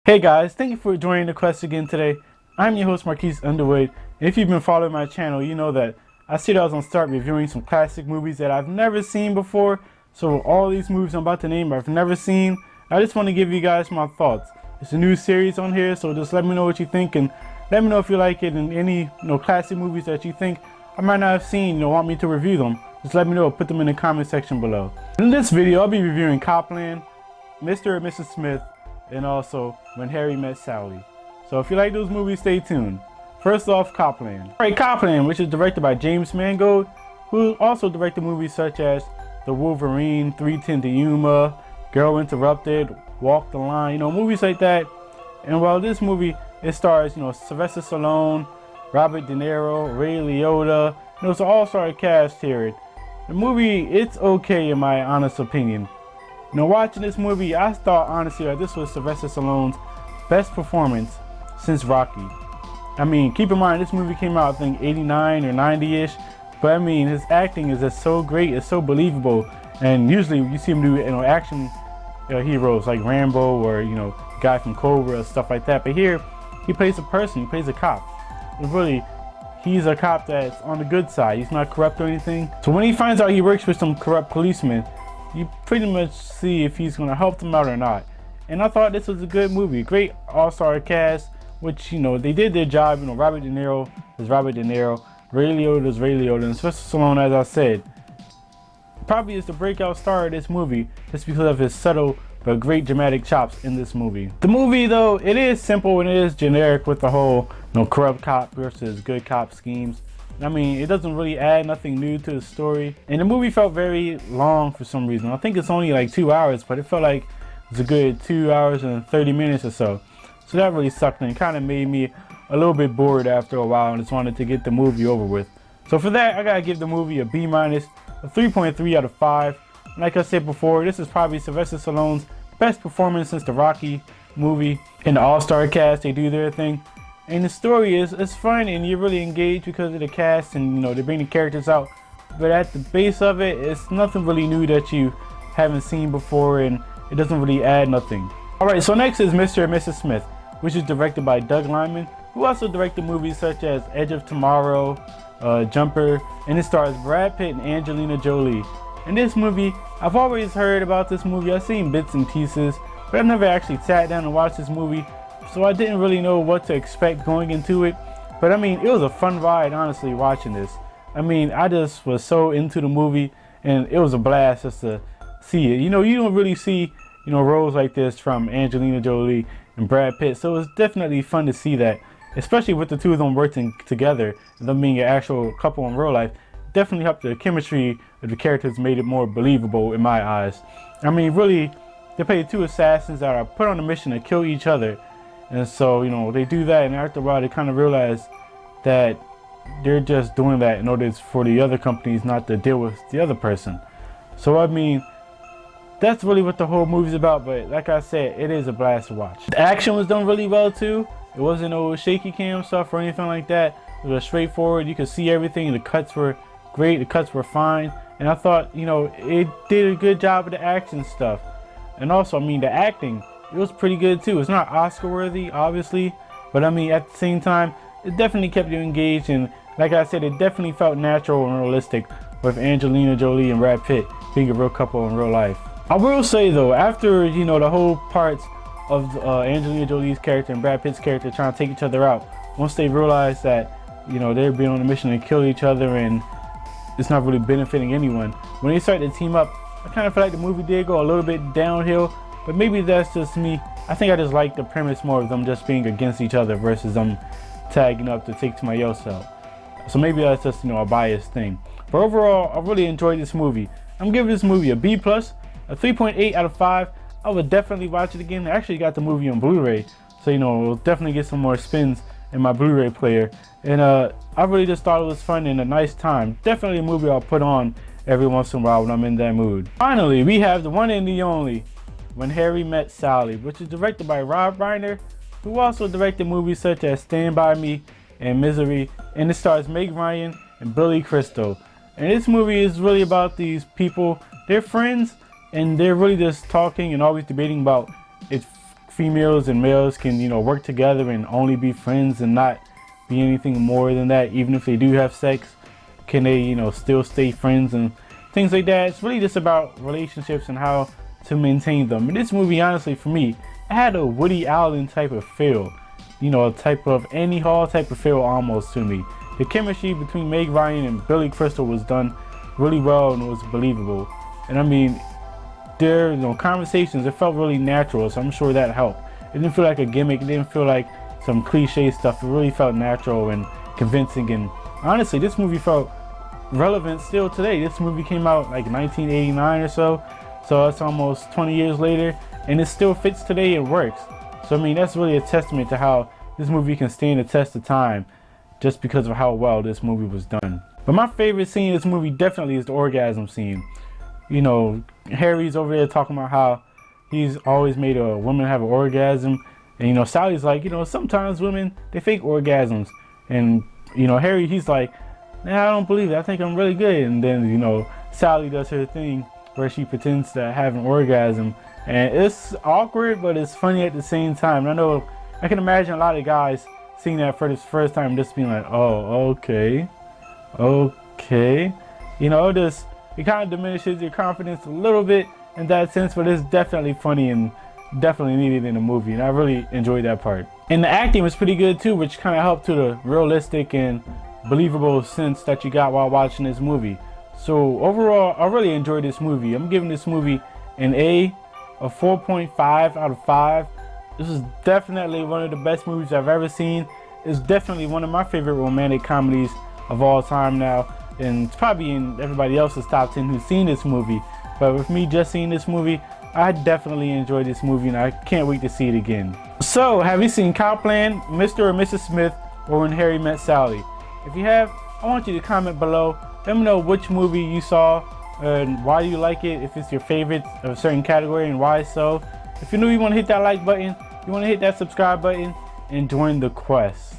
Hey guys, thank you for joining the quest again today. I'm your host Marques Underwood, and if you've been following my channel, you know that I said I was going to start reviewing some classic movies that I've never seen before. So all these movies I'm about to name I've never seen. I just want to give you guys my thoughts. It's a new series on here, so just let me know what you think and let me know if you like it, and any classic movies that you think I might not have seen, want me to review them. Just let me know, put them in the comment section below. In this video, I'll be reviewing Copland, Mr. and Mrs. Smith, and also When Harry Met Sally. So if you like those movies, stay tuned. First off, Copland. Alright, Copland, which is directed by James Mangold, who also directed movies such as The Wolverine, 3:10 to Yuma, Girl Interrupted, Walk the Line, movies like that. And while this movie, it stars, Sylvester Stallone, Robert De Niro, Ray Liotta, it's an all-star cast here. The movie, it's okay in my honest opinion. Watching this movie, I thought honestly that this was Sylvester Stallone's best performance since Rocky. I mean, keep in mind this movie came out I think 89 or 90-ish, but I mean his acting is just so great, it's so believable. And usually you see him do action heroes like Rambo or guy from Cobra, stuff like that. But here he plays a person, he plays a cop. And really, he's a cop that's on the good side. He's not corrupt or anything. So when he finds out he works with some corrupt policemen, you pretty much see if he's going to help them out or not. And I thought this was a good movie. Great all-star cast, which, they did their job. Robert De Niro is Robert De Niro. Ray Liotta is Ray Liotta. And Sylvester Stallone, as I said, probably is the breakout star of this movie just because of his subtle but great dramatic chops in this movie. The movie, though, it is simple and it is generic with the whole, corrupt cop versus good cop schemes. I mean, it doesn't really add nothing new to the story. And the movie felt very long for some reason. I think it's only like 2 hours, but it felt like it was a good 2 hours and 30 minutes or so. So that really sucked, and it kind of made me a little bit bored after a while and just wanted to get the movie over with. So for that, I gotta give the movie a B-, a 3.3 out of 5. Like I said before, this is probably Sylvester Stallone's best performance since the Rocky movie. And the all-star cast, they do their thing. And the story is fun, and you're really engaged because of the cast, and they bring the characters out. But at the base of it, it's nothing really new that you haven't seen before, and it doesn't really add nothing. Alright, so next is Mr. and Mrs. Smith, which is directed by Doug Liman, who also directed movies such as Edge of Tomorrow, Jumper, and it stars Brad Pitt and Angelina Jolie. In this movie, I've always heard about this movie. I've seen bits and pieces, but I've never actually sat down and watched this movie. So I didn't really know what to expect going into it. But I mean, it was a fun ride, honestly, watching this. I mean, I just was so into the movie, and it was a blast just to see it. You don't really see, roles like this from Angelina Jolie and Brad Pitt. So it was definitely fun to see that, especially with the two of them working together and them being an actual couple in real life. Definitely helped the chemistry of the characters, made it more believable in my eyes. I mean, really, they played two assassins that are put on a mission to kill each other. And so, they do that, and after a while, they kind of realize that they're just doing that in order for the other companies not to deal with the other person. So, I mean, that's really what the whole movie's about, but like I said, it is a blast to watch. The action was done really well, too. It wasn't no shaky cam stuff or anything like that. It was straightforward. You could see everything. The cuts were great. The cuts were fine. And I thought, it did a good job of the action stuff. And also, I mean, the acting, it was pretty good too. It's not Oscar worthy, obviously, but I mean, at the same time, it definitely kept you engaged, and like I said, it definitely felt natural and realistic with Angelina Jolie and Brad Pitt being a real couple in real life. I will say though, after the whole parts of Angelina Jolie's character and Brad Pitt's character trying to take each other out, once they realized that they're being on a mission to kill each other and it's not really benefiting anyone, when they started to team up, I kind of feel like the movie did go a little bit downhill. But maybe that's just me. I think I just like the premise more of them just being against each other versus them tagging up to take somebody else out. So maybe that's just a biased thing. But overall, I really enjoyed this movie. I'm giving this movie a B+, a 3.8 out of 5. I would definitely watch it again. I actually got the movie on Blu-ray, so we'll definitely get some more spins in my Blu-ray player. And I really just thought it was fun and a nice time. Definitely a movie I'll put on every once in a while when I'm in that mood. Finally, we have the one and the only When Harry Met Sally, which is directed by Rob Reiner, who also directed movies such as Stand By Me and Misery, and it stars Meg Ryan and Billy Crystal. And this movie is really about these people, they're friends, and they're really just talking and always debating about if females and males can, you know, work together and only be friends and not be anything more than that. Even if they do have sex, can they, you know, still stay friends and things like that. It's really just about relationships and how to maintain them. And this movie, honestly, for me, it had a Woody Allen type of feel, you know, a type of Annie Hall type of feel almost to me. The chemistry between Meg Ryan and Billy Crystal was done really well and it was believable. And I mean, their, you know, conversations, it felt really natural, so I'm sure that helped. It didn't feel like a gimmick, it didn't feel like some cliche stuff. It really felt natural and convincing, and honestly, this movie felt relevant still today. This movie came out like 1989 or so it's almost 20 years later, and it still fits today and works. So I mean, that's really a testament to how this movie can stand the test of time just because of how well this movie was done. But my favorite scene in this movie definitely is the orgasm scene. You know, Harry's over there talking about how he's always made a woman have an orgasm, and you know, Sally's like, you know, sometimes women, they fake orgasms, and you know, Harry, he's like, nah, I don't believe it, I think I'm really good. And then, you know, Sally does her thing where she pretends to have an orgasm, and it's awkward, but it's funny at the same time. And I know, I can imagine a lot of guys seeing that for the first time just being like, oh, okay, you know, it kind of diminishes your confidence a little bit in that sense, but it's definitely funny and definitely needed in the movie, and I really enjoyed that part. And the acting was pretty good too, which kind of helped to the realistic and believable sense that you got while watching this movie. So overall, I really enjoyed this movie. I'm giving this movie an A, a 4.5 out of 5. This is definitely one of the best movies I've ever seen. It's definitely one of my favorite romantic comedies of all time now, and it's probably in everybody else's top 10 who's seen this movie. But with me just seeing this movie, I definitely enjoyed this movie, and I can't wait to see it again. So, have you seen Copland, Mr. or Mrs. Smith, or When Harry Met Sally? If you have, I want you to comment below. Let me know which movie you saw and why you like it, if it's your favorite of a certain category and why so. If you're new, you want to hit that like button, you want to hit that subscribe button, and join the quest.